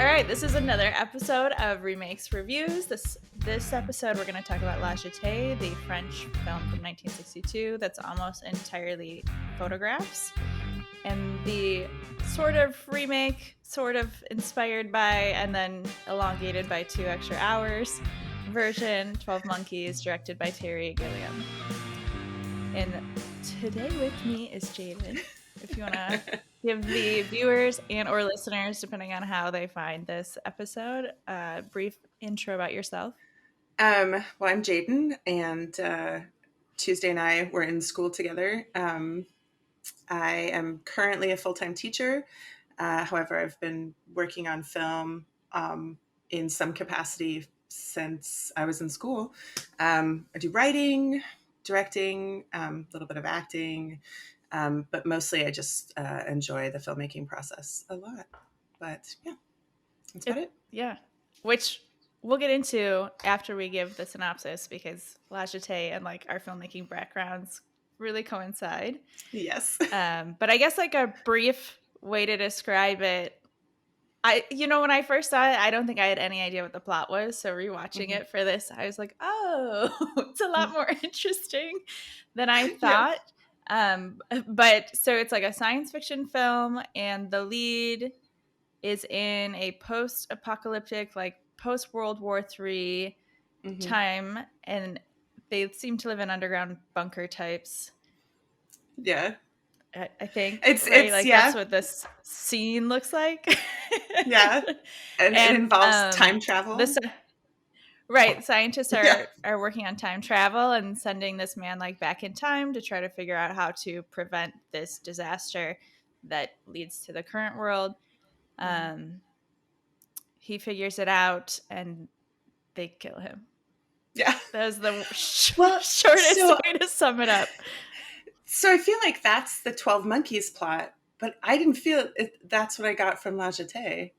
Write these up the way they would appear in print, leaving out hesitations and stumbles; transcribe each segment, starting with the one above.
All right, this is another episode of Remakes Reviews. This episode, we're going to talk about La Jetee, the French film from 1962 that's almost entirely photographs, and the sort of remake, sort of inspired by, and then elongated by 2 extra hours version, 12 Monkeys, directed by Terry Gilliam. And today with me is Jaden. If you want to give the viewers and or listeners, depending on how they find this episode, a brief intro about yourself. Well, I'm Jaden, and Tuesday and I were in school together. I am currently a full-time teacher. However, I've been working on film in some capacity since I was in school. I do writing, directing, a little bit of acting, but mostly I just enjoy the filmmaking process a lot. But yeah, that's about it. Yeah, which we'll get into after we give the synopsis, because La Jetee and like our filmmaking backgrounds really coincide. Yes. But I guess like a brief way to describe it, when I first saw it, I don't think I had any idea what the plot was. So rewatching it for this, I was like, oh, it's a lot more interesting than I thought. But so it's like a science fiction film, and the lead is in a post-apocalyptic, like post-World War III time, and they seem to live in underground bunker types. Yeah. I think it's like yeah. That's what this scene looks like. Yeah, and it involves time travel. Right, scientists are working on time travel and sending this man like back in time to try to figure out how to prevent this disaster that leads to the current world. He figures it out, and they kill him. Yeah, that was the shortest way to sum it up. So I feel like that's the 12 Monkeys plot, but I didn't feel that's what I got from La Jetee,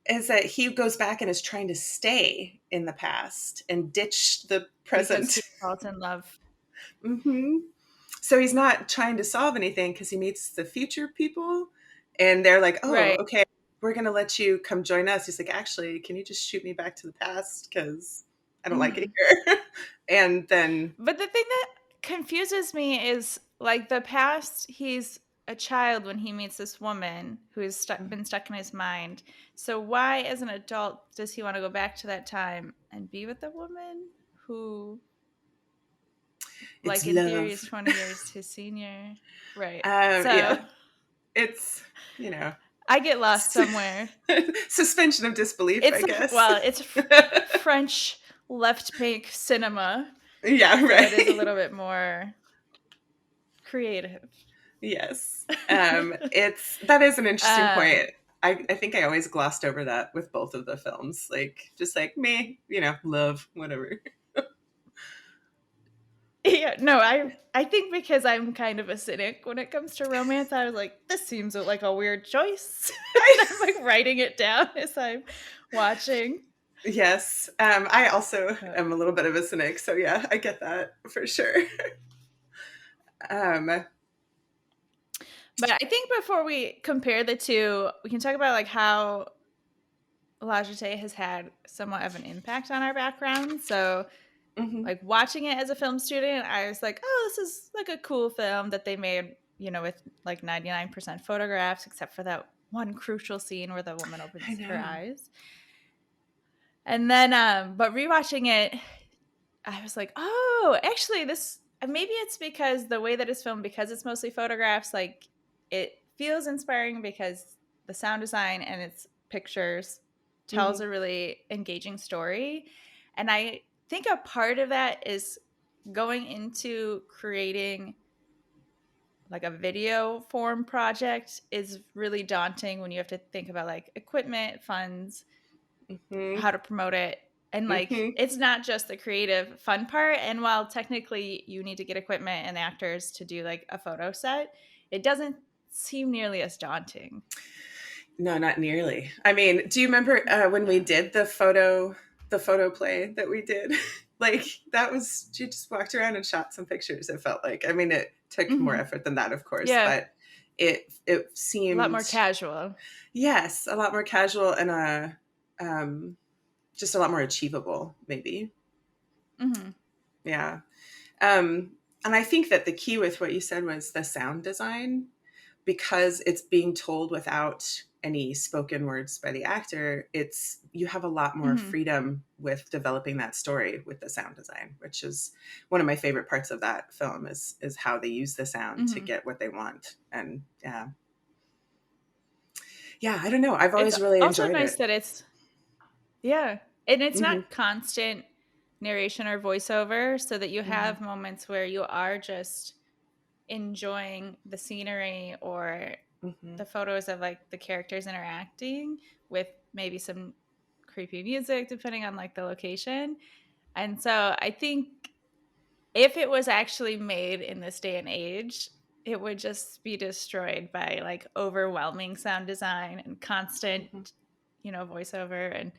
is that he goes back and is trying to stay in the past and ditch the present. Because he falls in love. So he's not trying to solve anything because he meets the future people, and they're like, oh, right. Okay, we're going to let you come join us. He's like, actually, can you just shoot me back to the past? Because I don't like it here. And then... But the thing that confuses me is, like, the past, he's a child when he meets this woman who's been stuck in his mind. So why, as an adult, does he want to go back to that time and be with a woman who, like, in theory, is 20 years his senior? Right. Yeah. It's, I get lost somewhere. Suspension of disbelief, I guess. Well, it's French left-bank cinema. Yeah, right. So it is a little bit more creative. Yes. That is an interesting point. I think I always glossed over that with both of the films. Like, just like, me, love, whatever. Yeah, no, I think because I'm kind of a cynic when it comes to romance, I was like, this seems like a weird choice. I'm like writing it down as I'm watching. Yes. I also am a little bit of a cynic, so yeah, I get that for sure. But I think before we compare the two, we can talk about like how La Jetee has had somewhat of an impact on our background. So like watching it as a film student, I was like, oh, this is like a cool film that they made, with like 99% photographs, except for that one crucial scene where the woman opens her eyes. And then, but rewatching it, I was like, oh, actually maybe it's because the way that it's filmed, because it's mostly photographs, like it feels inspiring because the sound design and its pictures tells a really engaging story. And I think a part of that is going into creating like a video form project is really daunting when you have to think about like equipment, funds, how to promote it. And like, it's not just the creative fun part. And while technically you need to get equipment and actors to do like a photo set, it doesn't seem nearly as daunting. No, not nearly. I mean, do you remember when we did the photo play that we did? Like, that was, you just walked around and shot some pictures, it felt like. I mean, it took more effort than that, of course, but it A lot seemed, more casual. yes, a lot more casual and um, just a lot more achievable, maybe. Mm-hmm. Yeah. Um, and I think that the key with what you said was the sound design, because it's being told without any spoken words by the actor. It's, you have a lot more Mm-hmm. freedom with developing that story with the sound design, which is one of my favorite parts of that film, is how they use the sound to Mm-hmm. get what they want. And yeah, I don't know. I've It's always really also enjoyed nice it. that and it's Hmm. not constant narration or voiceover, so that you Hmm. have moments where you are just enjoying the scenery or Hmm. the photos of like the characters interacting with maybe some creepy music depending on like the location. And so I think if it was actually made in this day and age, it would just be destroyed by like overwhelming sound design and constant, Hmm. voiceover and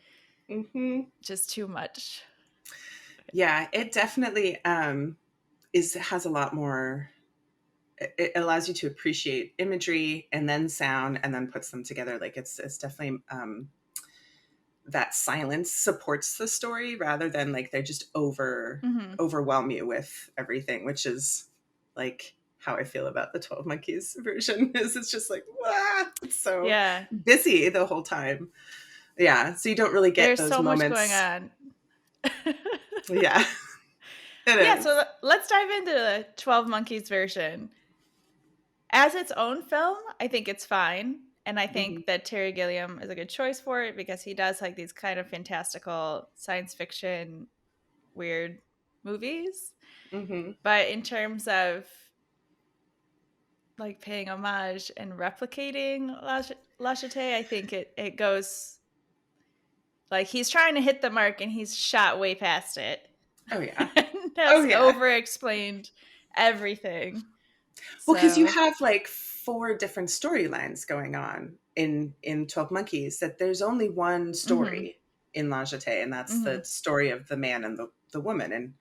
Hmm. just too much. Yeah, it definitely is, has a lot more. It allows you to appreciate imagery and then sound and then puts them together. Like it's definitely that silence supports the story rather than like they just Hmm. overwhelm you with everything, which is like how I feel about the 12 Monkeys version. Is it's just like, wow, it's so Yeah, busy the whole time. Yeah, so you don't really get there's those so much going moments. on. Yeah. It Yeah, so is. let's dive into the 12 Monkeys version. As its own film, I think it's fine. And I Hmm. think that Terry Gilliam is a good choice for it because he does like these kind of fantastical science fiction weird movies. Hmm. But in terms of like paying homage and replicating La Jetée, I think it goes like he's trying to hit the mark and he's shot way past it. Oh yeah. And Oh has yeah. over explained everything. Well, because you So, have like four different storylines going on in 12 Monkeys, that there's only one mhm, story in La Jetée, and that's the mhm, story of the man and the woman. And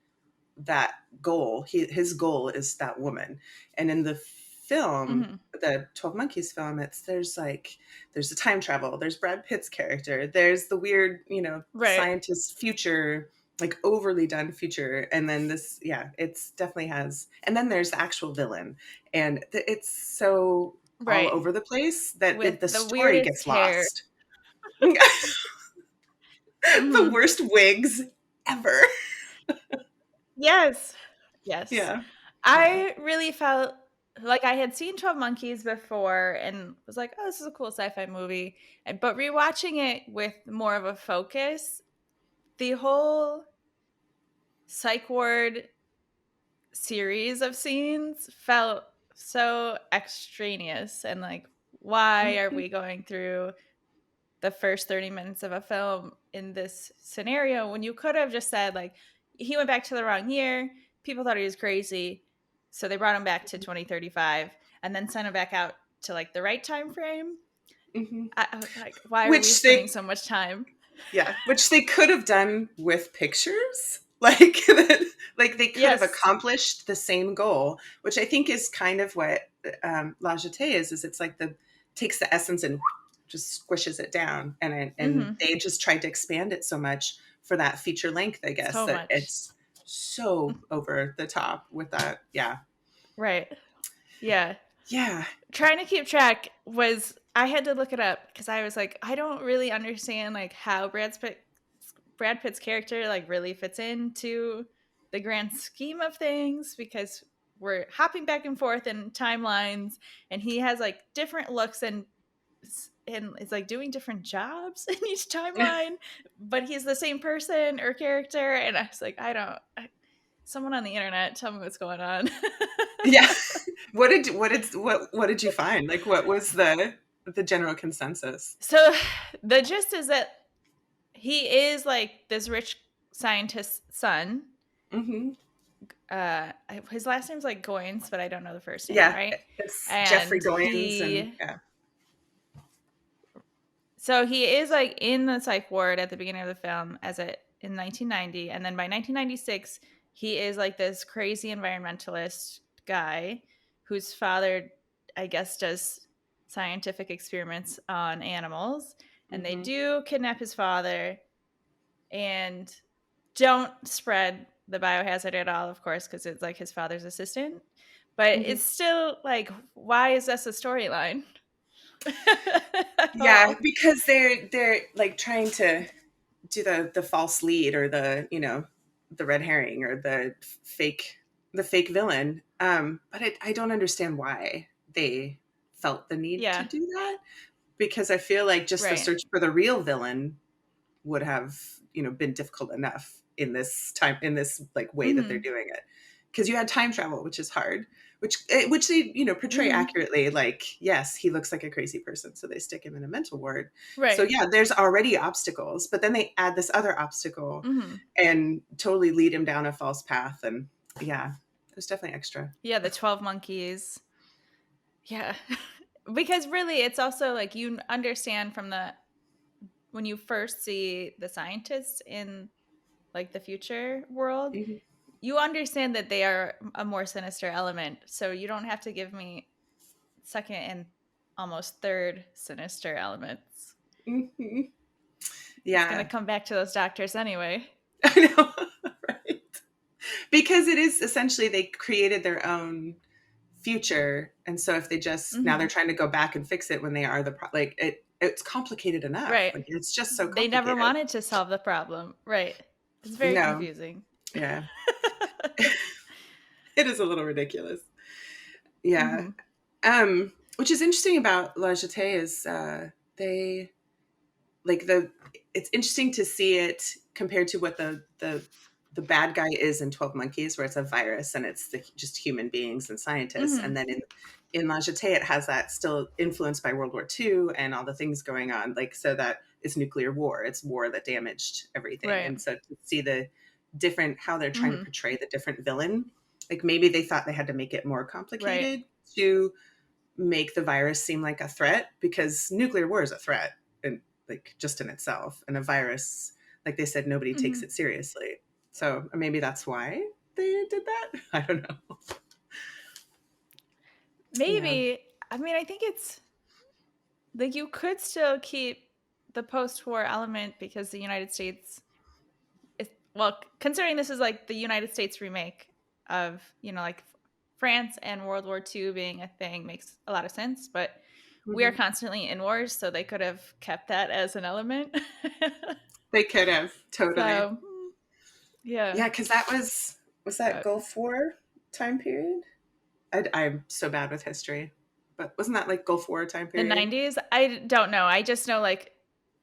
that goal, his goal is that woman. And in the film, mhm. the 12 Monkeys film, it's, there's like, there's the time travel, there's Brad Pitt's character, there's the weird, Right, scientist future, like overly done future, and then this, yeah, it's definitely has, and then there's the actual villain, and it's so all right. over the place that With the the story weirdest gets hair. lost. The Mhm. worst wigs ever. Yes. Yes. Yeah. Yeah. I really felt like I had seen 12 Monkeys before and was like, "Oh, this is a cool sci-fi movie." But rewatching it with more of a focus, the whole psych ward series of scenes felt so extraneous and like why are Mhm. we going through the first 30 minutes of a film in this scenario when you could have just said like he went back to the wrong year, people thought he was crazy, so they brought him back to 2035 and then sent him back out to like the right time frame. Mhm. Like why are we Which spending they, so much time? yeah, which they could have done with pictures. Like they could have Yes. accomplished the same goal, which I think is kind of what La Jetée is it's like the, takes the essence and just squishes it down, and Mm-hmm. they just tried to expand it so much for that feature length, I guess, So that much. it's so over the top with that. Yeah. Right. Yeah. Yeah. Trying to keep track was I had to look it up because I was like, I don't really understand like how Brad Pitt's character like really fits into the grand scheme of things because we're hopping back and forth in timelines and he has like different looks and is like doing different jobs in each timeline, but he's the same person or character. And I was like, someone on the internet tell me what's going on. Yeah. What did you find? Like what was the general consensus? So the gist is that he is like this rich scientist's son. Hmm. Uh, his last name's like Goins, but I don't know the first name, Yeah, right? it's Jeffrey And Goins, and yeah. he is like in the psych ward at the beginning of the film as a in 1990, and then by 1996 he is like this crazy environmentalist guy whose father I guess, does scientific experiments on animals, and they Mm-hmm. do kidnap his father and don't spread the biohazard at all, of course, because it's like his father's assistant. But Mm-hmm. it's still like, why is this a storyline at Yeah, all? because they're like trying to do the false lead or the red herring or the fake villain. But I don't understand why they felt the need to Yeah, do that, because I feel like just the right. search for the real villain would have been difficult enough in this like way that they're Hmm. doing it, because you had time travel, which is hard, which they portray Hmm. accurately. Like, yes, he looks like a crazy person, so they stick him in a mental ward. So Right. yeah, there's already obstacles, but then they add this other obstacle Hmm. and totally lead him down a false path. And yeah, there's definitely extra. Yeah, the 12 monkeys. Yeah. Because really, it's also like you understand from the when you first see the scientists in like the future world, Mhm. you understand that they are a more sinister element. So you don't have to give me second and almost third sinister elements. Mhm. He's going to Yeah. come back to those doctors anyway. I know. Right, because it is essentially they created their own future, and so if they just now they're Hmm. trying to go back and fix it when they are like it's complicated enough, Right. like it's just so They never complicated. wanted to solve the problem. Right. It's very No. confusing. Yeah. It is a little ridiculous. Yeah. Hmm. Which is interesting about La Jetée is they like it's interesting to see it compared to what the bad guy is in 12 Monkeys, where it's a virus and it's just human beings and scientists. Hmm. And then in La Jetée, it has that still influenced by World War II and all the things going on. Like, so that it's nuclear war. It's war that damaged everything. Right. And so to see the different, how they're trying to Hmm. portray the different villain, like maybe they thought they had to make it more Right. complicated to make the virus seem like a threat, because nuclear war is a threat, and like just in itself, and a virus, like they said, nobody takes Hmm. it seriously. So maybe that's why they did that. I don't know. Yeah. Maybe. I mean, I think it's like you could still keep the post-war element because the United States is, well, considering this is like the United States remake of, like France and World War II being a thing makes a lot of sense, but we are Hmm. constantly in wars, so they could have kept that as an element. They could have totally. So, yeah, Yeah, because was that but Gulf War time period. I'm so bad with history, but wasn't that like Gulf War time the period? 90s, I don't know. I just know like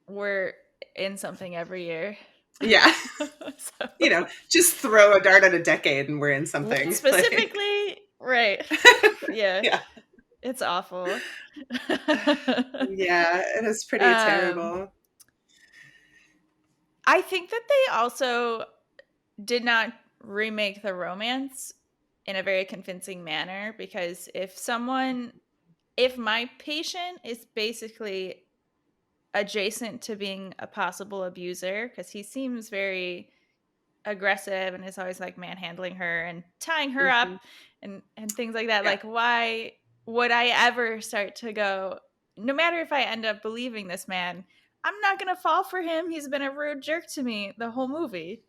we're in something every year. Yeah. So Just throw a dart at a decade and we're in something like specifically, right. Yeah, yeah. it's awful. Yeah, it is pretty um, terrible. I think that they also did not remake the romance in a very convincing manner because if my patient is basically adjacent to being a possible abuser, because he seems very aggressive and is always like manhandling her and tying her up Mhm. and things like that. Yeah. Like, why would I ever start to go, no matter if I end up believing this man, I'm not gonna fall for him. He's been a rude jerk to me the whole movie.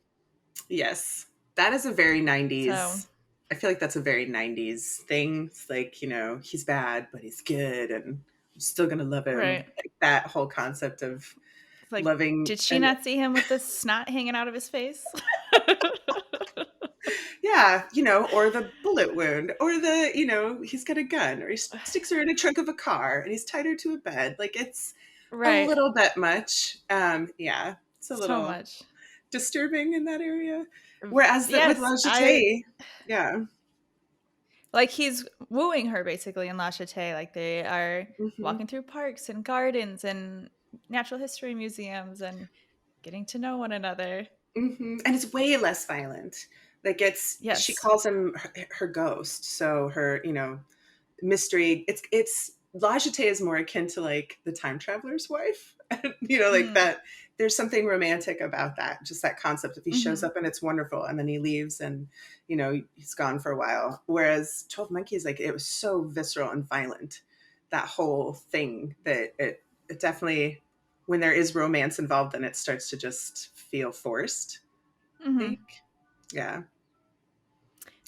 Yes. That is a very So 90s. I feel like that's a very 90s thing. It's like, he's bad, but he's good and I'm still going to love him. right. Like that whole concept of It's like, loving did she and not see him with the snot hanging out of his face? yeah, or the bullet wound or he's got a gun or he sticks her in a trunk of a car and he's tied her to a bed. Like it's a Right. little bit much. Yeah, it's a So little much. disturbing in that area. Whereas with La Yes, I Jetée, yeah. like he's wooing her basically in La Cité. Like they are Hmm. walking through parks and gardens and natural history museums and getting to know one another. And it's way less violent. Like she Yes. calls him her ghost. So her, mystery. It's La Jetée is more akin to like the time traveler's wife. Like Mm. that. There's something romantic about that. Just that concept. If he shows Mhm. up and it's wonderful, and then he leaves, and he's gone for a while. Whereas 12 Monkeys, like it was so visceral and violent, that whole thing that it definitely, when there is romance involved, then it starts to just feel forced. I Mhm. think, yeah,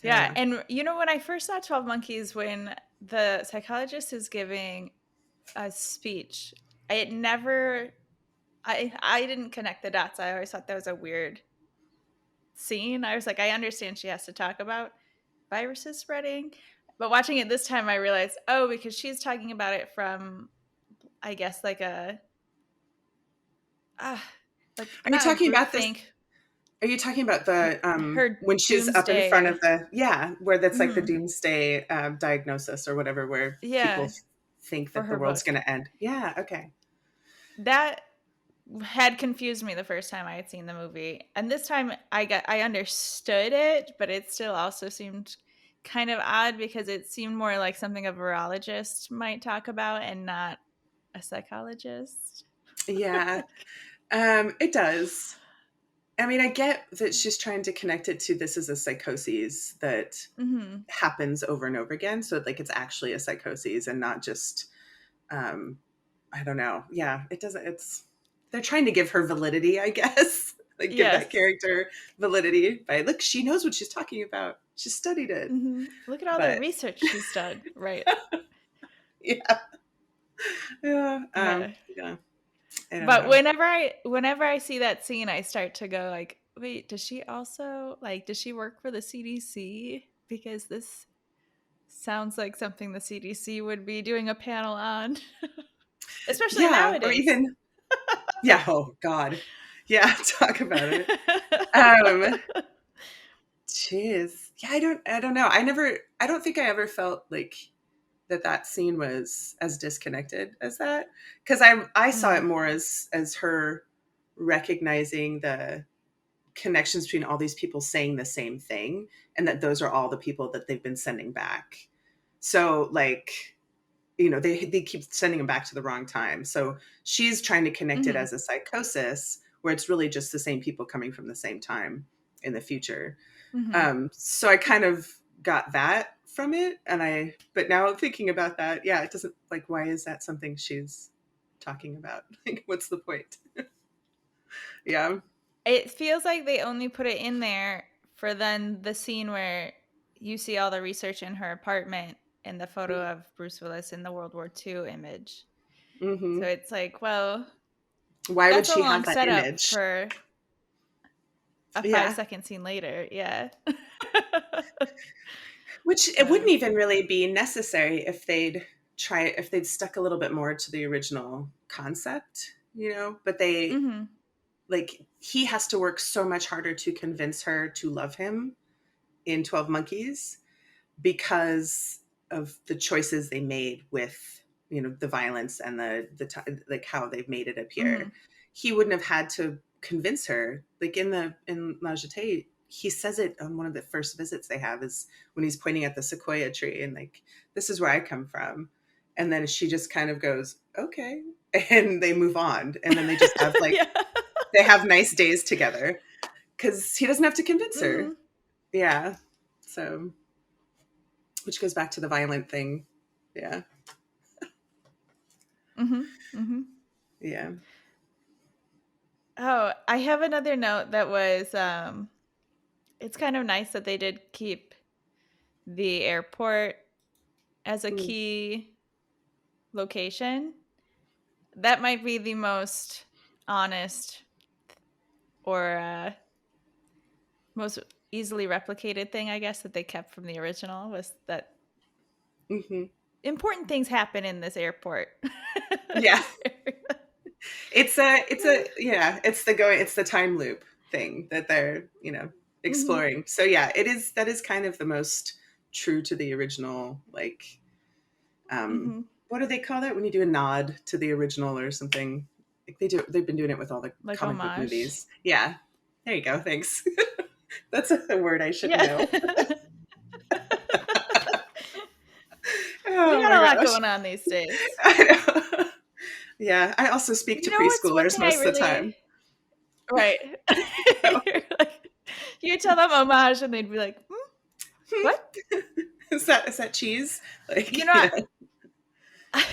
I don't Yeah, know. and when I first saw 12 Monkeys, when the psychologist is giving a speech, I had never I didn't connect the dots. I always thought that was a weird scene. I was like, I understand she has to talk about viruses spreading, but watching it this time I realized, oh, because she's talking about it from, I guess, like a like Are you not a talking group about this? think, Are you talking about the her when she's up in front of doomsday. the, yeah, where that's like the Mhm. doomsday diagnosis or whatever, where people Yeah, think for that the her world's book. going to end? Yeah. Okay. That had confused me the first time I had seen the movie. And this time I understood it, but it still also seemed kind of odd because it seemed more like something a virologist might talk about and not a psychologist. Yeah. It does. I mean, I get that she's trying to connect it to, this is a psychosis that Mhm. happens over and over again. So like it's actually a psychosis and not just, um, I don't know. Yeah, it doesn't, they're trying to give her validity, I guess. Like give that Yes. character validity by, look, she knows what she's talking about. She studied it. Mhm. Look at all the But research she's done. Right. yeah, yeah, Yeah. yeah, I don't But know. whenever I see that scene, I start to go like, wait, does she work for the CDC? Because this sounds like something the CDC would be doing a panel on, especially Yeah, or nowadays. even, yeah, oh God. Yeah, talk about it. Um, Jeez. Yeah, I don't know. I don't think I ever felt like that scene was as disconnected as that, because I saw it Mm. more as her recognizing the connections between all these people saying the same thing, and that those are all the people that they've been sending back. So like, they keep sending them back to the wrong time. So she's trying to connect it Hmm. as a psychosis where it's really just the same people coming from the same time in the future. Hmm. So I kind of got that from it. But now thinking about that, yeah, it doesn't, like, why is that something she's talking about? Like, what's the point? Yeah. It feels like they only put it in there for then the scene where you see all the research in her apartment and the photo of Bruce Willis in the World War II image. So Mm-hmm. it's like, well, Why would that's a she long have that setup image? for a five Yeah. second scene later. Yeah. Which it uh, wouldn't even really be necessary if they'd stuck a little bit more to the original concept, but hmm. like, he has to work so much harder to convince her to love him in 12 Monkeys because of the choices they made with, the violence and like how they've made it Hmm. appear. He wouldn't have had to convince her. Like in La Jetée, he says it on one of the first visits they have, is when he's pointing at the sequoia tree and like, this is where I come from. And then she just kind of goes, okay. And they move on. And then they just have like, Yeah. they have nice days together because he doesn't have to convince her. Hmm. Yeah. So, which goes back to the violent thing. Yeah. Hmm. Hmm. Yeah. Oh, I have another note that was it's kind of nice that they did keep the airport as a Mm, key location. That might be the most honest or most easily replicated thing, I guess, that they kept from the original was that hmm. important things happen in this airport. Yeah. It's the time loop thing that they're, Hmm. exploring. So yeah, that is kind of the most true to the original, like, Hmm. what do they call that when you do a nod to the original or something? Like they've been doing it with all the Like comic book homage. movies. Yeah. There you go. Thanks. That's a word I should Yeah. know. We Oh got my a lot gosh. going on these days. I know. Yeah, I also speak You to know what's one preschoolers thing I most of the really time. right. So, You're like you tell them homage and they'd be like, "Hmm, hmm, what?" is that cheese? You Like, know, yeah,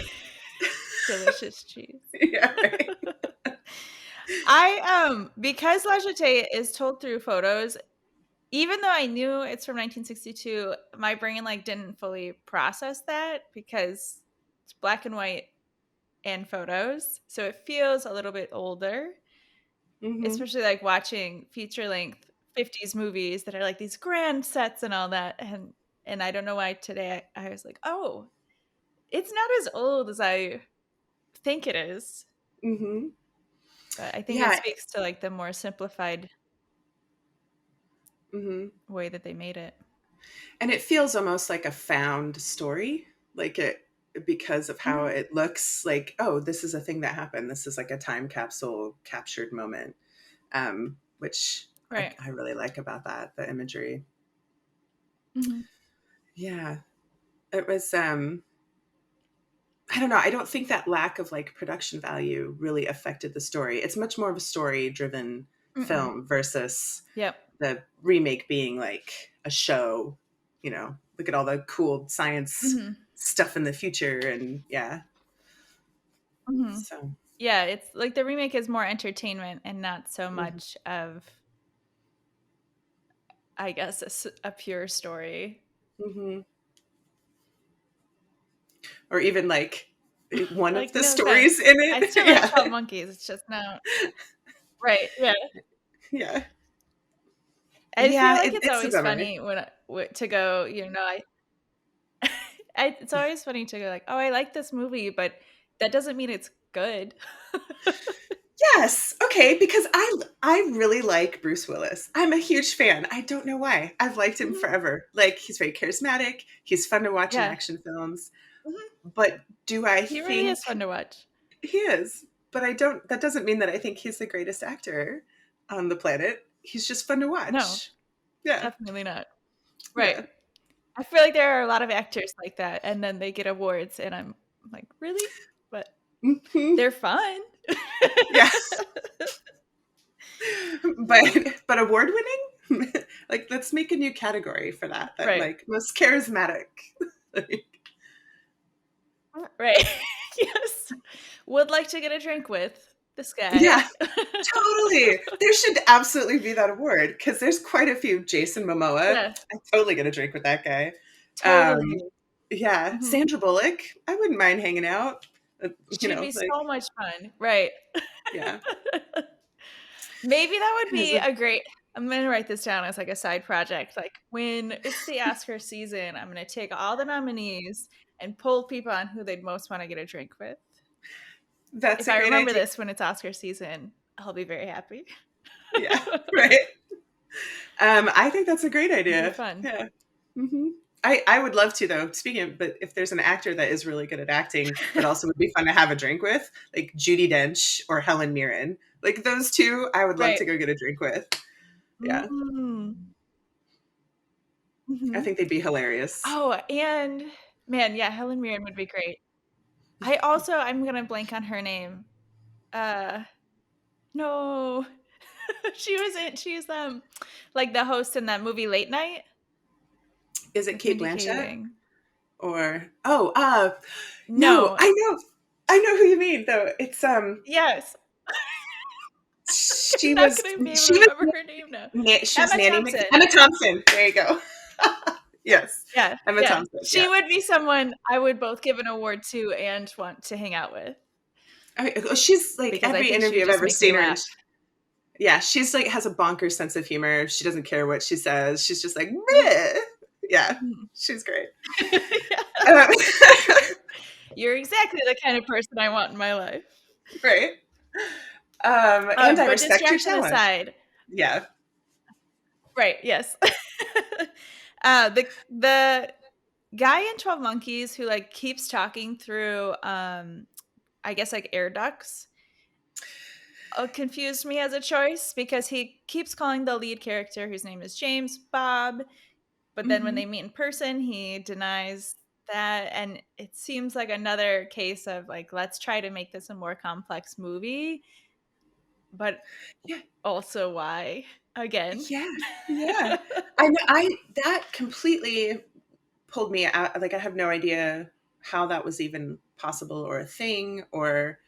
delicious cheese. yeah, right. Because La Jetée is told through photos, even though I knew it's from 1962, my brain like didn't fully process that because it's black and white and photos, so it feels a little bit older, Hmm. especially like watching feature length 50s movies that are like these grand sets and all that. And I don't know why today I was like, oh, it's not as old as I think it is. Hmm. But I think it Yeah. speaks to like the more simplified Hmm. way that they made it. And it feels almost like a found story, like it because of how Mhm. it looks like, oh, this is a thing that happened. This is like a time capsule captured moment, which I, Right. I really like about that, the imagery. Mhm. Yeah. It was I don't know. I don't think that lack of like production value really affected the story. It's much more of a story driven Mm-mm. film versus Yep. the remake being like a show, look at all the cool science Mhm. stuff in the future. And yeah. Mhm. So, Yeah, it's like the remake is more entertainment and not so mhm, much of, I guess, a pure story. mhm. Or even like one of Like, the no offense. stories in I it. still like Yeah. 12 Monkeys. It's just not right. Yeah. Yeah. I feel Yeah. like It, it's it's a always bummer. funny to go, it's always funny to go like, "Oh, I like this movie," but that doesn't mean it's good. Yes. Okay. Because I really like Bruce Willis. I'm a huge fan. I don't know why. I've liked him Mhm. forever. Like he's very charismatic. He's fun to watch in Yeah. action films. Mhm. But do I He really think is fun to watch. he is? But I don't. That doesn't mean that I think he's the greatest actor on the planet. He's just fun to No, watch. Yeah. definitely not. Right. Yeah. I feel like there are a lot of actors like that, and then they get awards, and I'm like, "Really?" But Hmm. they're fun. Yeah. but but award winning. Like let's make a new category for that. That Right. like most charismatic. Like, Right. Yes. Would like to get a drink with this guy. yeah. Totally. There should absolutely be that award because there's quite a few. Jason Momoa. Yeah, I totally get a drink with that guy. Um, totally. yeah. Mhm. Sandra Bullock. I wouldn't mind hanging out. She'd be Like, so much fun. Right. yeah. Maybe that would As be a- a great I'm gonna write this down as like a side project. Like when it's the Oscar season, I'm gonna take all the nominees and poll people on who they'd most want to get a drink with. that's If a I great remember idea. this when it's Oscar season, I'll be very happy. Yeah. Right. I think that's a great It'd be idea. fun. Yeah. Hmm. I would love to though. Speaking of, but if there's an actor that is really good at acting, that also would be fun to have a drink with, like Judi Dench or Helen Mirren, like those two, I would love Right. to go get a drink with. Yeah, Mm. I Mhm. think they'd be hilarious. Oh, and man, yeah, Helen Mirren would be great. I'm gonna blank on her name. Uh, no. She's like the host in that movie Late Night Is it with Kate Mindy Blanchett Kaling. or no, No. I know who you mean though. It's Yes. she I'm not was gonna be able to she was remember her name now. she was Emma Nanny Thompson. Emma Thompson. There you go. Yes, Yeah, Emma yeah. Thompson. Yeah. She would be someone I would both give an award to and want to hang out with She's like because I every think she interview would I've just ever make me seen her in. laugh. Yeah, she's like has a bonkers sense of humor. She doesn't care what she says. She's just like, Mhm. meh. Yeah, Mhm. she's great. Yeah. Um, You're exactly the kind of person I want in my life. right. And I But respect your distraction talent. aside, Yeah. right? Yes. The guy in 12 Monkeys who like keeps talking through, I guess like air ducts, confused me as a choice because he keeps calling the lead character, whose name is James, Bob, but then when Hmm. they meet in person, he denies that, and it seems like another case of like, let's try to make this a more complex movie, but Yeah. also why again? Yeah. Yeah. I know that completely pulled me out. Like I have no idea how that was even possible or a thing, or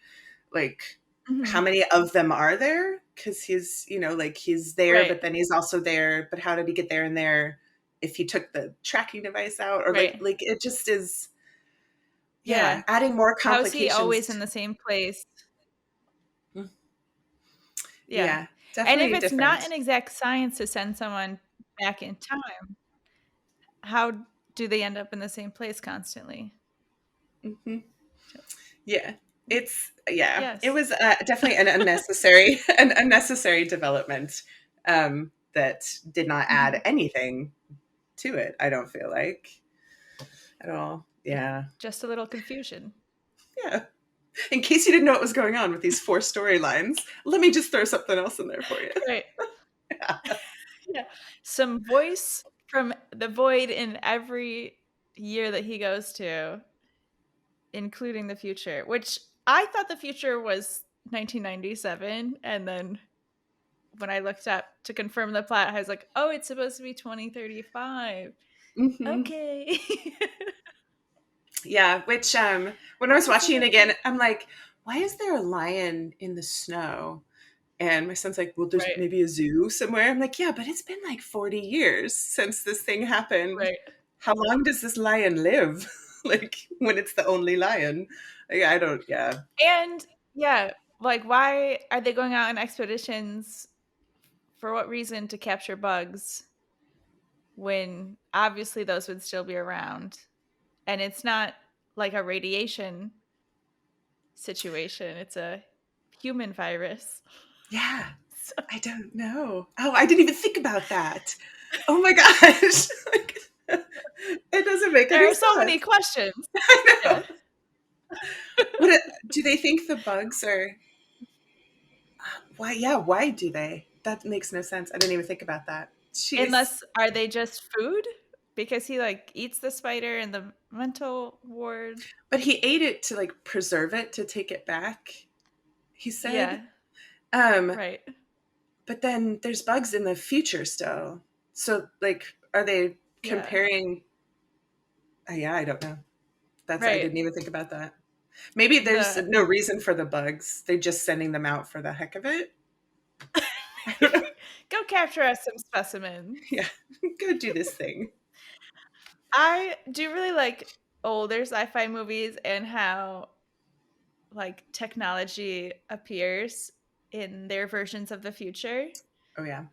like how Mhm. many of them are there? Because he's, like he's there, Right, but then he's also there. But how did he get there and there if he took the tracking device out? Or like right. like it just is, yeah, Yeah. adding more How's he complications. always in the same place? Yeah. Yeah, And if definitely it's different. not an exact science to send someone back in time, how do they end up in the same place constantly? Hmm. Yeah, it Yes. was definitely an unnecessary an unnecessary development that did not add Mhm. anything to it. I don't feel like at all. Yeah, Just a little confusion. yeah. In case you didn't know what was going on with these four storylines, let me just throw something else in there for you. Right. Yeah. Some voice from the void in every year that he goes to, including the future, which I thought the future was 1997. And then when I looked up to confirm the plot, I was like, oh, it's supposed to be 2035. Hmm. Okay. Yeah, which when I was That's a watching it little again, I'm like, why is there a lion in the snow? And my son's like, well, there's right, maybe a zoo somewhere. I'm like, yeah, but it's been like 40 years since this thing happened. right. How long does this lion live? Like when it's the only lion? Like, I don't, yeah. And yeah, like why are they going out on expeditions? For what reason to capture bugs when obviously those would still be around? And it's not like a radiation situation, it's a human virus. Yeah, So I don't know. Oh, I didn't even think about that. Oh my gosh. Like, it doesn't make there any are so many sense. questions. I Yeah. know. What do they think the bugs are? Why? Yeah, why do they? That makes no sense. I didn't even think about that. Jeez. Unless are they just food? Because he like eats the spider in the mental ward. But he ate it to like preserve it to take it back, he said. Yeah, Um, right. but then there's bugs in the future still. So like are they Yeah, comparing yeah, I don't know. I right. didn't even think about that. Maybe there's The no reason for the bugs. They're just sending them out for the heck of it. I don't know. go capture us some specimens. Yeah. Go do this thing. I do really like older sci-fi movies and how like technology appears in their versions of the future. Oh yeah.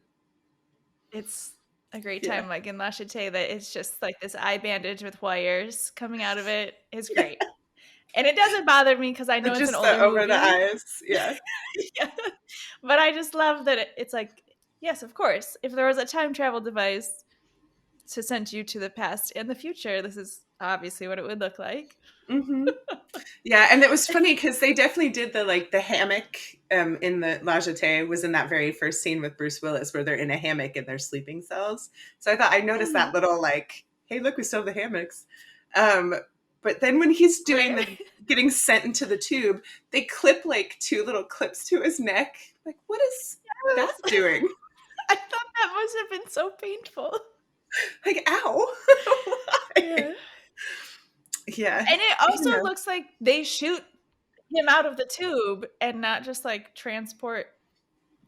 It's a great Yeah. time, like in La Jetée, that it's just like this eye bandage with wires coming out of it is Yeah. great. And it doesn't bother me because I know it's an Just the older over the movie. eyes. Yeah. Yeah. But I just love that it's like, yes, of course, if there was a time travel device to send you to the past and the future, this is obviously what it would look like. Hmm. Yeah, and it was funny because they definitely did the hammock in the La Jetée was in that very first scene with Bruce Willis where they're in a hammock in their sleeping cells. So I noticed that Mhm. little like, hey, look, we still have the hammocks. Um, but then when he's doing Right? the getting sent into the tube, they clip like two little clips to his neck. Like, what is that Yes. doing? I thought that must have been so painful. Like, ow. Why? Yeah. Yeah, And it you also know. looks like they shoot him out of the tube and not just like transport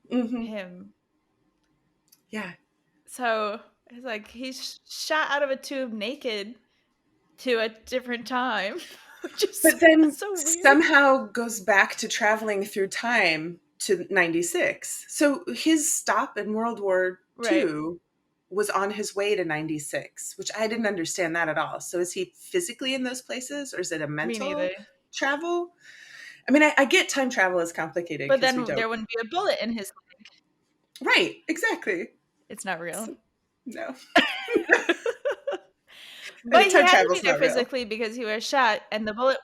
Hmm. him. Yeah. So it's like he's shot out of a tube naked to a different time, which is But then so weird. somehow goes back to traveling through time to 96. So his stop in World War Right. II was on his way to 96, which I didn't understand that at all. So is he physically in those places or is it a Me mental neither. travel? I mean, I get time travel is complicated But because we then don't. there wouldn't be a bullet in his leg. Right, exactly. It's not real. So, no. But he Time had to be travel's there not real. physically because he was shot and the bullet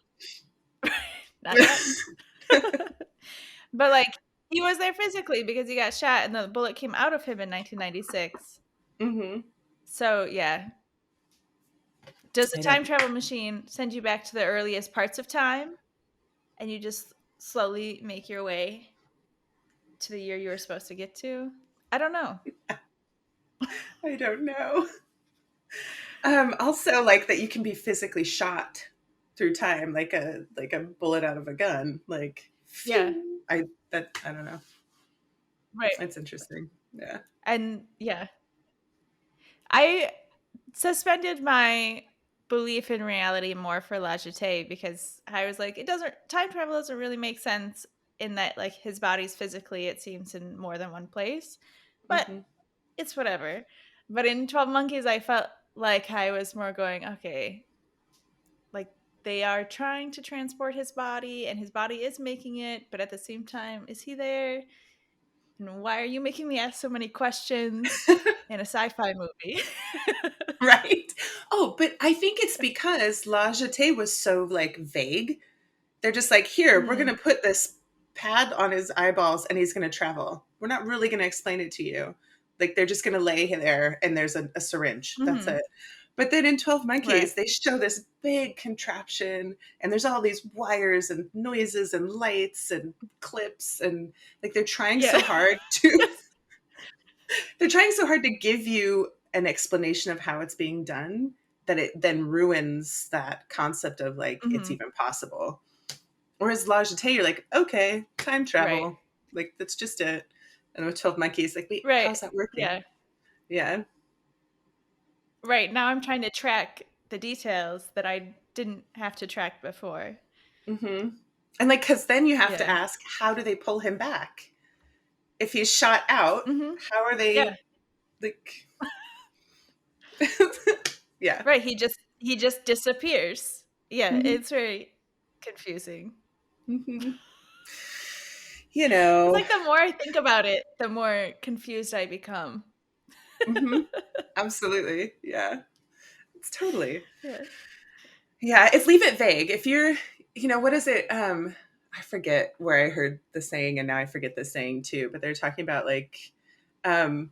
not yet. But like he was there physically because he got shot and the bullet came out of him in 1996. Hmm. So yeah, Does the I time don't. travel machine send you back to the earliest parts of time and you just slowly make your way to the year you were supposed to get to? I don't know. I don't know. Also, like that you can be physically shot through time, like a bullet out of a gun. Like, Yeah. phew. I don't know. Right. It's interesting. Yeah. And yeah, I suspended my belief in reality more for La Jetée because I was like, it doesn't time travel doesn't really make sense in that like his body's physically it seems in more than one place, but Hmm. it's whatever. But in 12 Monkeys, I felt like I was more going, okay, like they are trying to transport his body and his body is making it, but at the same time, is he there? And why are you making me ask so many questions in a sci-fi movie? Right. Oh, but I think it's because La Jetée was so like vague. They're just like, here, we're gonna Mm. put this pad on his eyeballs and he's gonna travel. We're not really gonna explain it to you. Like they're just gonna lay there and there's a syringe. That's Hmm. it. But then in 12 Right. Monkeys, they show this big contraption and there's all these wires and noises and lights and clips and like Yeah. they're trying so hard to give you an explanation of how it's being done that it then ruins that concept of like it's Hmm. even possible. Whereas La Jetée, you're like, okay, time Right. travel. Like, that's just it. And with 12 Monkeys, like, wait, Right. how's that working? Yeah. Yeah. Right. Now I'm trying to track the details that I didn't have to track before. Hmm. And like, because then you have to Yeah. ask, how do they pull him back? If he's shot out, Hmm. how are Yeah. they, like, yeah. Right. He just disappears. Yeah. Hmm. It's very confusing. Hmm. You It's know, like the more I think about it, the more confused I become. hmm, absolutely. Yeah. It's totally. Yeah. Yeah, it's leave it vague. If you're, what is it? I forget where I heard the saying, and now I forget the saying too. But they're talking about like, um,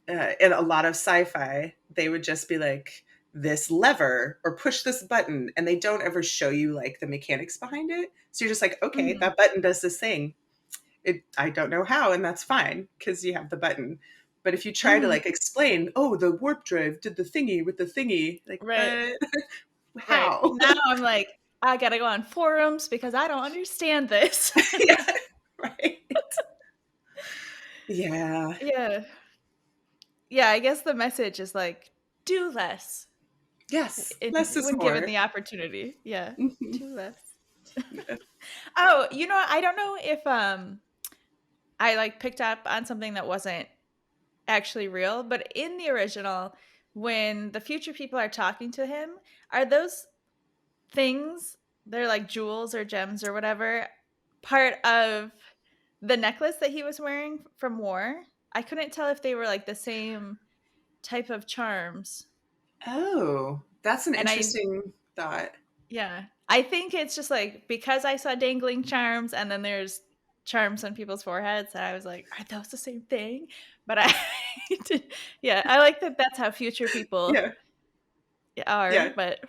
in a lot of sci-fi, they would just be like this lever or push this button, and they don't ever show you like the mechanics behind it. So you're just like, okay, Hmm. that button does this thing. I don't know how, and that's fine because you have the button. But if you try to Hmm. like explain, oh, the warp drive did the thingy with the thingy, like, Right. but Right. how? Now I'm like, I gotta go on forums because I don't understand this. Yeah, right. Yeah. Yeah. Yeah, I guess the message is like, do less Yes, less is when given more. the opportunity. Yeah. Mhm. Do less. Yeah. Oh, I don't know if I like picked up on something that wasn't actually real, but in the original, when the future people are talking to him, are those things, they're like jewels or gems or whatever, part of the necklace that he was wearing from War? I couldn't tell if they were like the same type of charms. Oh, that's an And I interesting thought. Yeah. I think it's just like because I saw dangling charms and then there's charms on people's foreheads, I was like, are those the same thing? But I yeah, I like that that's how future people Yeah, are, yeah, but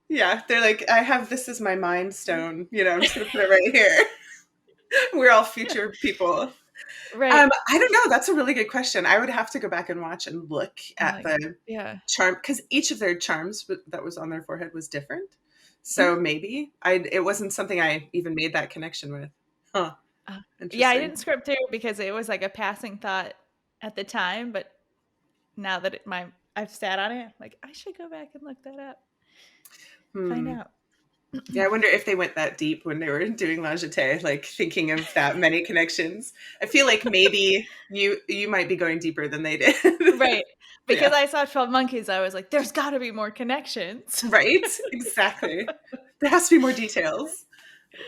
yeah. They're like, I have this as my mind stone. I'm just gonna put it right here. We're all future people. right. I don't know. That's a really good question. I would have to go back and watch and look I'm at like, the yeah. charm because each of their charms that was on their forehead was different. So Mhm. maybe it wasn't something I even made that connection with. Huh. Uh, yeah, I Interesting. didn't script through because it was like a passing thought at the time, but now that I've sat on it, I'm like I should go back and look that up. Find Hmm. out. Yeah, I wonder if they went that deep when they were doing La Jetée, like thinking of that many connections. I feel like maybe you might be going deeper than they did. Right. Because Yeah. I saw 12 Monkeys, I was like, there's got to be more connections. Right? Exactly. There has to be more details.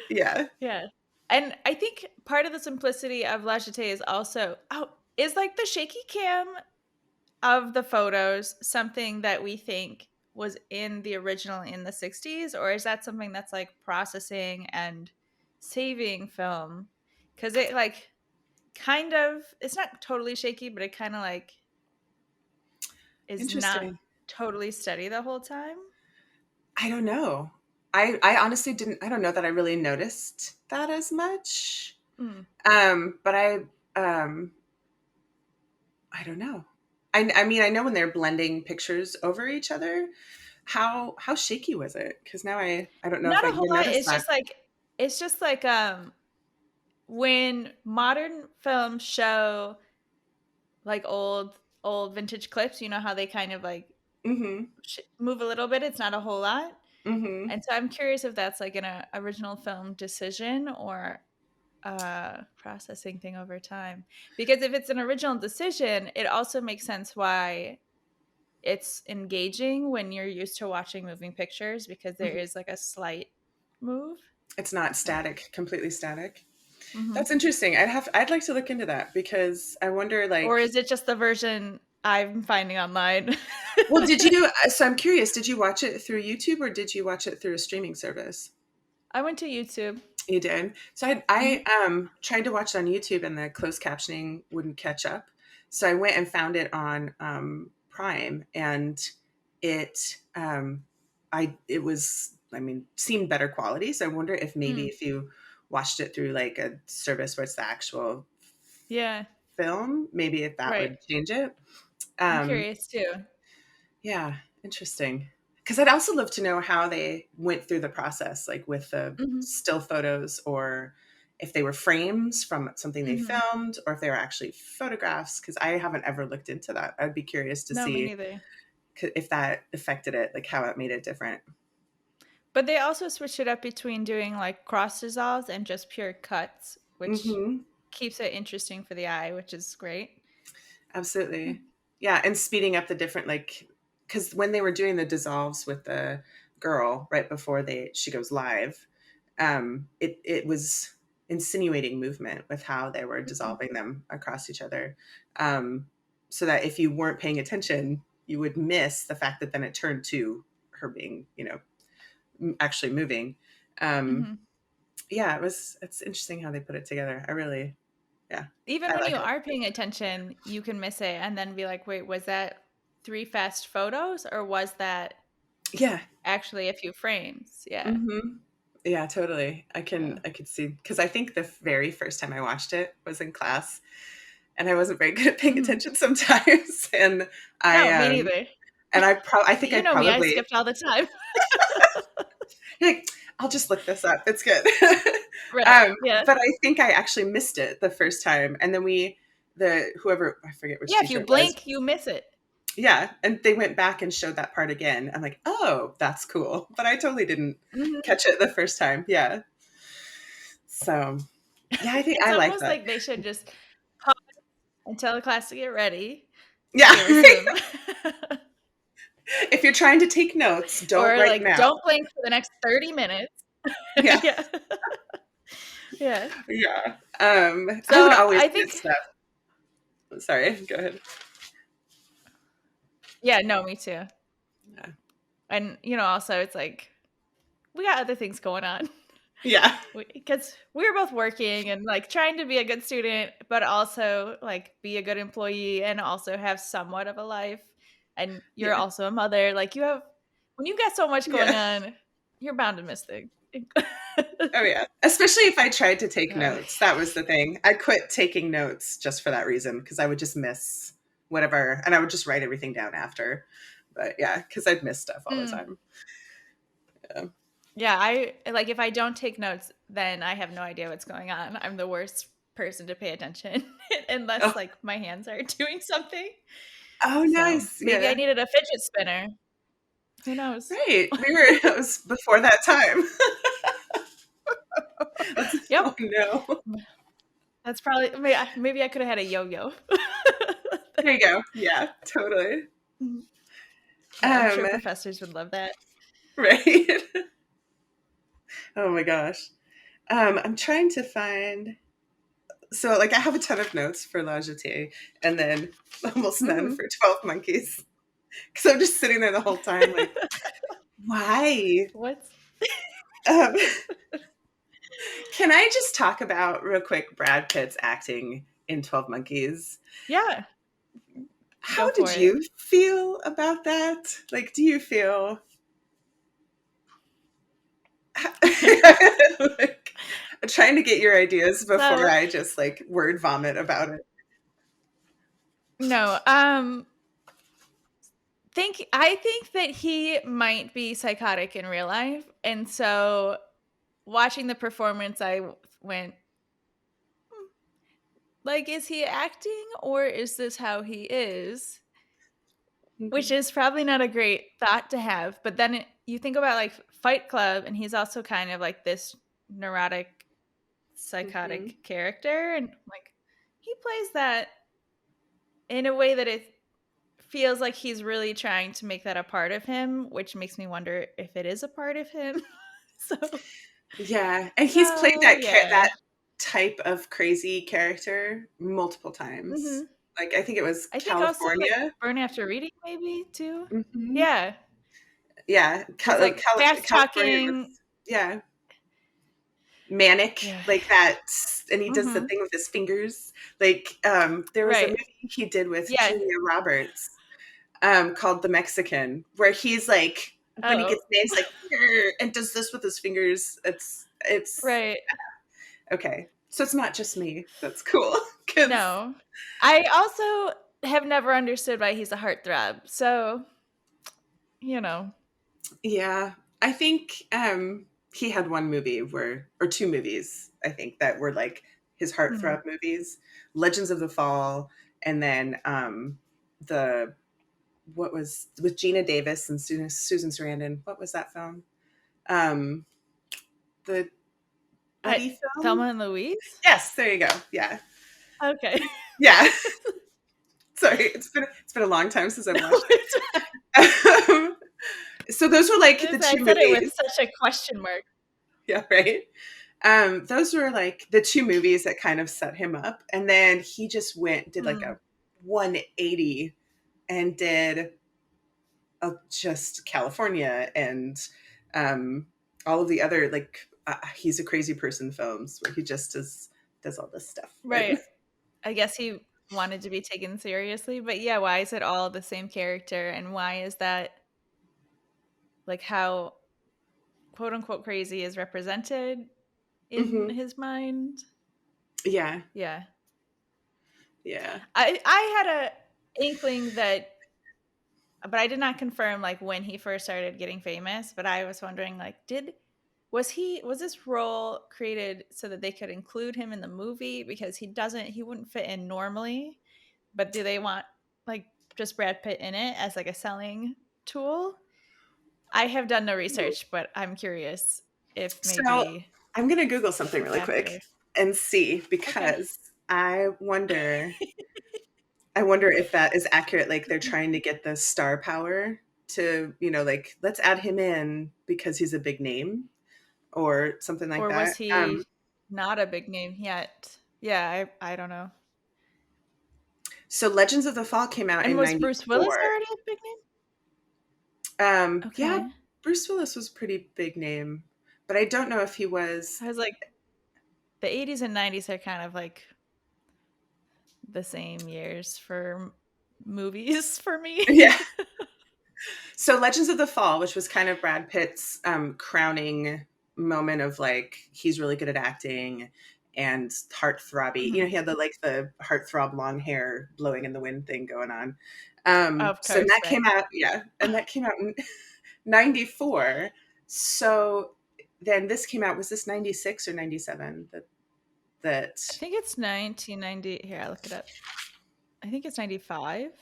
Yeah. Yeah. And I think part of the simplicity of La Jetée is also, is like the shaky cam of the photos something that we think was in the original in the 60s? Or is that something that's like processing and saving film? Because it like kind of, it's not totally shaky, but it kind of like is not Interesting. totally steady the whole time. I don't know. I honestly didn't. I don't know that I really noticed that as much. Mm. But um, I don't know. I mean, I know when they're blending pictures over each other, how shaky was it? Because now I don't know if Not I a whole even lot. noticed that. It's just like when modern films show like old vintage clips, you know how they kind of like Mm-hmm. move a little bit. It's not a whole lot. Mm-hmm. And so I'm curious if that's like an original film decision or processing thing over time. Because if it's an original decision, it also makes sense why it's engaging when you're used to watching moving pictures because there Mm-hmm. is like a slight move. It's not Uh, static, completely static. mhm. That's interesting. I'd like to look into that because I wonder, Or like, is it just the version I'm finding online? well, did you? So I'm curious. Did you watch it through YouTube or did you watch it through a streaming service? I went to YouTube. You did. So Mhm. I tried to watch it on YouTube and the closed captioning wouldn't catch up. So I went and found it on Prime, and it it was, I mean, seemed better quality. So I wonder if maybe Mm. if you watched it through like a service where it's the actual Yeah, film, maybe if that right. would change it. I'm Um, curious too. yeah, interesting. Because I'd also love to know how they went through the process, like with the Mhm. still photos, or if they were frames from something they Mhm. filmed, or if they were actually photographs. Because I haven't ever looked into that. I'd be curious to No, me see neither. if that affected it, like how it made it different. But they also switched it up between doing like cross dissolves and just pure cuts, which Hmm. keeps it interesting for the eye, which is great. Absolutely. Yeah, and speeding up the different, like, because when they were doing the dissolves with the girl right before they she goes live, it was insinuating movement with how they were Mhm. dissolving them across each other, um, so that if you weren't paying attention, you would miss the fact that then it turned to her being, actually moving. Um, Mhm. yeah, it's interesting how they put it together. I really, yeah, Even I when you like it. are paying attention, you can miss it and then be like, "Wait, was that 3 fast photos or was that Yeah. actually a few frames?" Yeah. Hmm. Yeah, totally. Yeah. I could see, because I think the very first time I watched it was in class, and I wasn't very good at paying Mhm. attention sometimes, and No, me I neither. I think I You know me, I probably, skipped all the time. like, I'll just look this up. It's good. Right. Yeah. But I think I actually missed it the first time, and then the whoever, I forget which Yeah, if teacher you it was. blink, you miss it. Yeah, and they went back and showed that part again. I'm like, oh, that's cool. But I totally didn't Mhm. catch it the first time. Yeah. So yeah, I think It's I like almost that. like they should just pause and tell the class to get ready. Yeah. Okay, resume. If you're trying to take notes, don't Or write like, now. don't blink for the next 30 minutes. Yeah. Yeah. Yeah. Yeah. I would So always I miss think stuff. Sorry, go ahead. yeah, no, me too. Yeah. And, also it's like, we got other things going on. Yeah. Because we were both working and like trying to be a good student, but also like be a good employee and also have somewhat of a life. And you're Yeah. also a mother. Like when you got so much going Yeah. on, you're bound to miss things. Oh yeah. Especially if I tried to take Uh, notes. That was the thing. I quit taking notes just for that reason, because I would just miss whatever, and I would just write everything down after. But yeah, because I'd miss stuff all the mm, time. Yeah. yeah, I like if I don't take notes, then I have no idea what's going on. I'm the worst person to pay attention Oh, unless like my hands are doing something. oh, So nice. maybe I Yeah. needed a fidget spinner. Who knows? Right. It was before that time. That's, Yep. oh no. That's probably maybe I could have had a yo-yo. There you go. Yeah, totally. Yeah, I'm Um, sure professors would love that. right. Oh my gosh. I'm trying to find, so like I have a ton of notes for La Jetée, and then almost none Mhm. for 12 Monkeys. Because I'm just sitting there the whole time like, why? What's Um, can I just talk about real quick Brad Pitt's acting in 12 Monkeys? Yeah, How go for did it. you feel about that? Like, do you feel Like, I'm trying to get your ideas before So I just like word vomit about it. no, I think that he might be psychotic in real life, and so watching the performance, went, "Hmm, like, is he acting or is this how he is?" Which Mhm, is probably not a great thought to have, but then you think about like Fight Club, and he's also kind of like this neurotic, mhm. psychotic character, and like he plays that in a way that it feels like he's really trying to make that a part of him, which makes me wonder if it is a part of him. so Yeah, and he's played so yeah. that type of crazy character multiple times. hmm Like, I think it was I think also like California. Burn After Reading maybe too. Mhm. Yeah, Yeah, he's like fast California was, talking. yeah, manic Yeah. like that, and he does the hmm thing with his fingers. Like, there was a Right. movie he did with Yeah. Julia Roberts, called The Mexican, where he's like, when he Oh, gets mad, he's like, "Grr," and does this with his fingers. It's right. okay. So it's not just me. That's cool. Because No. I also have never understood why he's a heartthrob. So, you know. yeah, I think he had one movie where, or two movies, I think, that were like his Mhm. heartthrob movies, Legends of the Fall, and then the what was with Gina Davis and Susan Sarandon. What was that film? Um, the I buddy film. Thelma and Louise? Yes, there you go. Yeah, Okay. yeah. Sorry, it's been a long time since I've No, watched it's it. So those were like the I two said it with movies. such a question mark. Yeah, right. Those were like the two movies that kind of set him up, and then he just did like Mm. a 180 and did just California and um, all of the other like he's a crazy person films where he just does all this stuff. And Right. I guess he wanted to be taken seriously, but yeah, why is it all the same character, and why is that like how quote unquote crazy is represented in mhm, his mind? yeah, Yeah. yeah. I had a inkling that, but I did not confirm like when he first started getting famous, but I was wondering like was this role created so that they could include him in the movie, because he wouldn't fit in normally, but do they want like just Brad Pitt in it as like a selling tool? I have done no research, but I'm curious if So maybe I'm gonna Google something really after. quick and see Okay. because I wonder if that is accurate. Like they're trying to get the star power to, like let's add him in because he's a big name or something like Or was that. he not a big name yet? Yeah, I don't know. So Legends of the Fall came out And in was Bruce Willis '94. already a big name? Yeah, Okay. Bruce Willis was a pretty big name, but I don't know if he was. I was like, the 80s and 90s are kind of like the same years for movies for me. Yeah. So Legends of the Fall, which was kind of Brad Pitt's crowning moment of like he's really good at acting and heartthrobby. Mhm. He had the heartthrob long hair blowing in the wind thing going on. Of So course, that came right. out, yeah, and that came out in '94. So then this came out. Was this '96 or '97? That I think it's 1990. Here, I look it up. I think it's 95.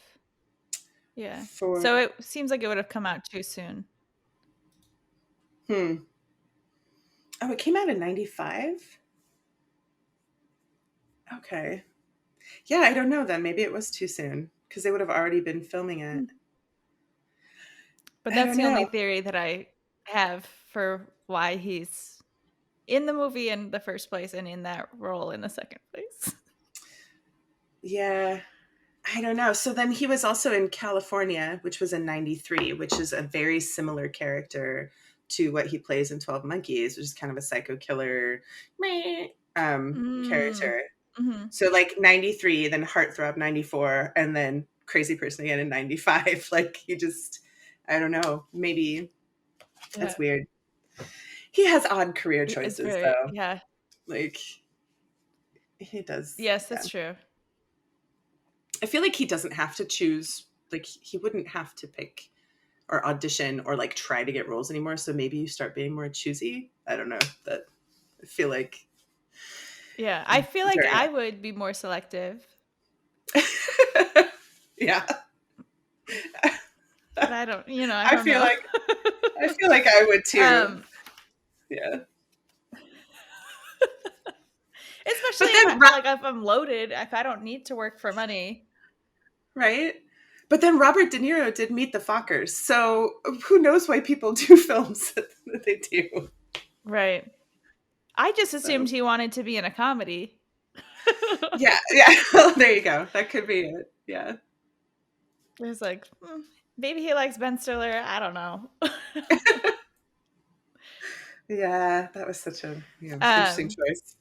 Yeah. for So it seems like it would have come out too soon. hmm. Oh, it came out in '95. Okay. Yeah, I don't know then. Maybe it was too soon because they would have already been filming it. Hmm. But I that's don't the only know. theory that I have for why he's in the movie in the first place and in that role in the second place. Yeah, I don't know. So then he was also in California, which was in '93, which is a very similar character to what he plays in 12 Monkeys, which is kind of a psycho killer meh, Mm. character. Mhm. So like '93, then Heartthrob '94, and then Crazy Person again in '95. Like he just, I don't know, maybe Yeah. that's weird. he has odd career It's choices very, though. yeah. Like he does. Yes, Yeah. that's true. I feel like he doesn't have to choose. Like he wouldn't have to pick or audition or like try to get roles anymore. So maybe you start being more choosy. I don't know. But I feel like Yeah, I feel like very I would be more selective, yeah. but I don't, I I don't feel know. like I feel like I would too. um, Yeah. especially But if then I like if I'm loaded, if I don't need to work for money. right? But then Robert De Niro did Meet the Fockers. So who knows why people do films that they do. Right. I just assumed So he wanted to be in a comedy. yeah, yeah. Well, there you go. That could be it. Yeah. It was like, maybe he likes Ben Stiller. I don't know. Yeah, that was such a interesting um, choice.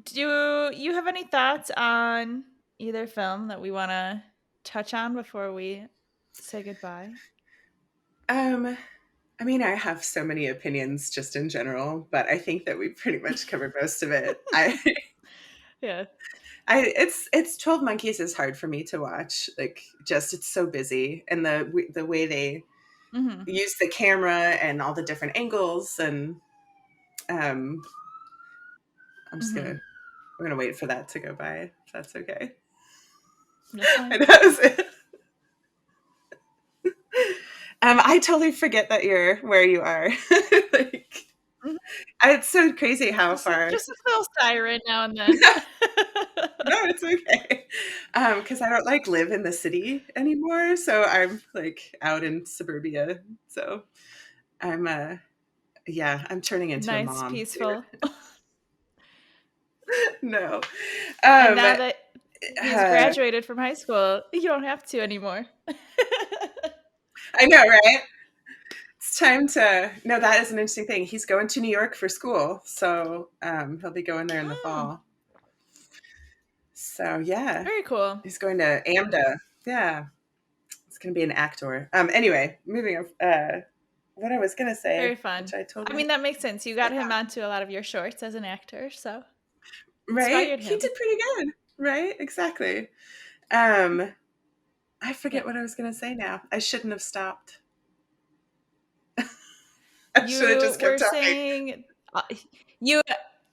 do you have any thoughts on either film that we want to touch on before we say goodbye? Um, I mean, I have so many opinions just in general, but I think that we pretty much covered most of it. Yeah. It's 12 Monkeys is hard for me to watch. Like, just it's so busy, and the way they Hmm. use the camera and all the different angles, and um, I'm just Hmm. gonna we're gonna wait for that to go by. If that's okay. That's fine. And that was it. I totally forget that you're where you are. Like, Mhm. it's so crazy how far. Just a little siren now and then. No, it's okay. Because I don't like live in the city anymore, so I'm like out in suburbia. So I'm yeah, I'm turning into a Nice, mom. peaceful. No. And Um now that he's graduated from high school, you don't have to anymore. I know, right? It's time to no, that is an interesting thing. He's going to New York for school, so he'll be going there in the Mm, fall. So yeah. very cool. He's going to AMDA. Yeah. He's gonna be an actor. Anyway, moving on. What I was gonna Very say, which fun. I I totally mean, that makes sense. You got him onto a lot of your shorts as an actor, so right? inspired He him. did pretty good, right? Exactly. Um, I Yeah. forget what I was gonna say now. I shouldn't have stopped. I should have You just kept were talking. saying you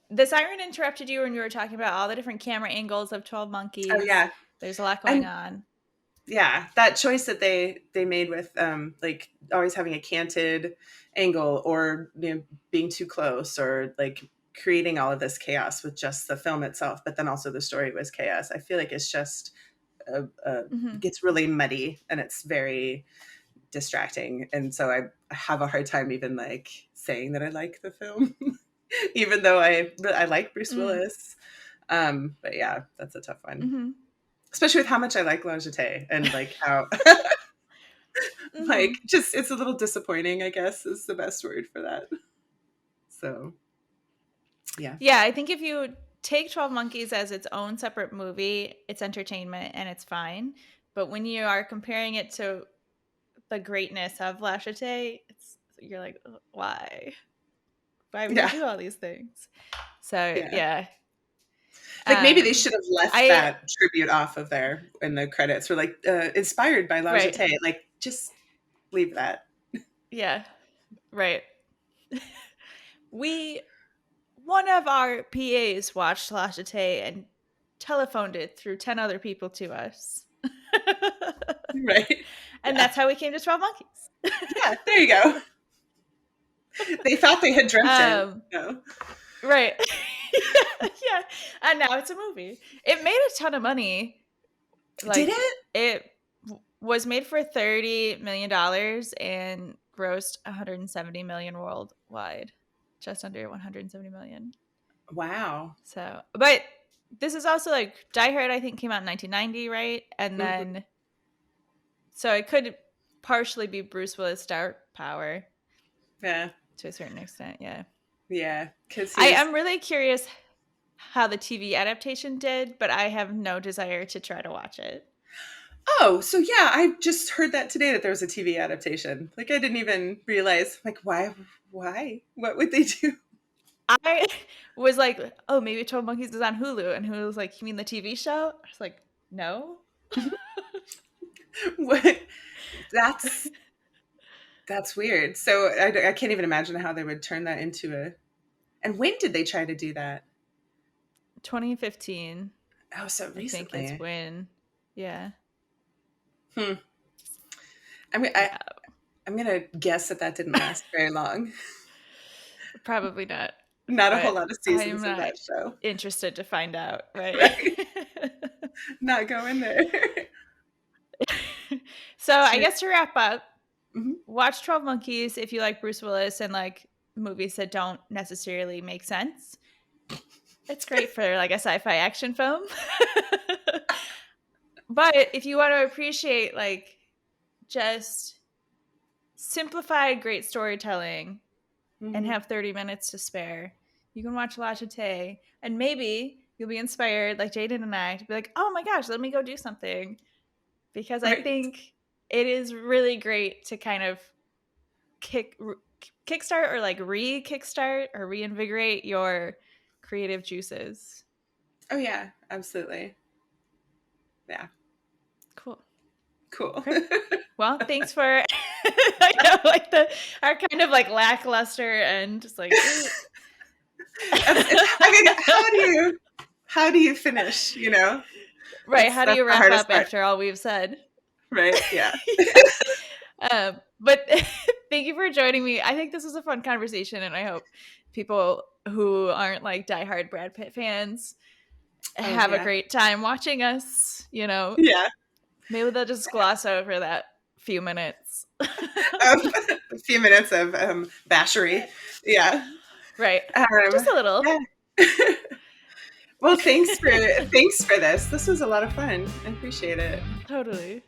the siren interrupted you when you were talking about all the different camera angles of 12 Oh Monkeys. yeah, There's a lot going and on. yeah, that choice that they made with like always having a canted angle or being too close or like creating all of this chaos with just the film itself, but then also the story was chaos. I feel like it's just Mhm. gets really muddy and it's very distracting, and so I have a hard time even like saying that I like the film, even though I like Bruce Mm. Willis. But yeah, that's a tough one, Mhm. especially with how much I like La Jetée and like how like Mhm. just it's a little disappointing, I guess is the best word for that. So yeah, Yeah, I think if you take 12 Monkeys as its own separate movie, it's entertainment and it's fine. But when you are comparing it to the greatness of La Jetée, you're like, "Ugh, why? Why would you yeah, do all these things?" So yeah. yeah. Like maybe they Um should have left I that tribute off of there in the credits. Or like inspired by La right. Jetée. Like just leave that. Yeah. Right. We one of our PAs watched La Jetée and telephoned it through 10 other people to us. Right. And Yeah. that's how we came to 12 Monkeys. Yeah. There you go. They thought they had dreamt it. um No. right. Yeah. And now it's a movie. It made a ton of money. Did Like it? it was made for $30 million and grossed 170 million worldwide. Just under 170 million. Wow. So, but this is also like Die Hard, I think, came out in 1990, right? And Mhm. then, so it could partially be Bruce Willis' star power Yeah. to a certain extent. Yeah. Yeah. Because I he's am really curious how the TV adaptation did, but I have no desire to try to watch it. Oh, so yeah, I just heard that today that there was a TV adaptation. Like I didn't even realize. Like why? Why? What would they do? I was like, oh, maybe 12 Monkeys is on Hulu. And Hulu was like, you mean the TV show? I was like, no. What? That's that's weird. So I can't even imagine how they would turn that into a. And when did they try to do that? 2015, Oh, so I think, is recently. when. Yeah. Hmm. I mean, Yeah. I'm gonna guess that that didn't last very long. Probably not. Not a whole But lot of I am seasons of not that show, interested to find out, right? right? Not going there. So I So, guess to wrap up, mhm. watch 12 Monkeys if you like Bruce Willis and like movies that don't necessarily make sense. It's great for like a sci-fi action film. But if you want to appreciate like just simplified great storytelling and Mhm. have 30 minutes to spare, you can watch La Jetée and maybe you'll be inspired like Jaden and I to be like, "Oh my gosh, let me go do something." Because I Right. think it is really great to kind of kickstart or like re-kickstart or reinvigorate your creative juices. Oh yeah, absolutely. Yeah, Cool. cool. Okay. Well, thanks for I know like the our kind of like lackluster and just like It's, I mean, how do you finish? You know, right. How do that's you the wrap hardest up part, after all we've said? right? Yeah. Yeah. But thank you for joining me. I think this was a fun conversation, and I hope people who aren't like diehard Brad Pitt fans Oh have a yeah, great time watching us. You know, yeah. maybe they'll just gloss over that few minutes. Um, a few minutes of bashery. Yeah. Right. Just Um, a little. yeah. Well, thanks for this. This was a lot of fun. I appreciate it. Totally.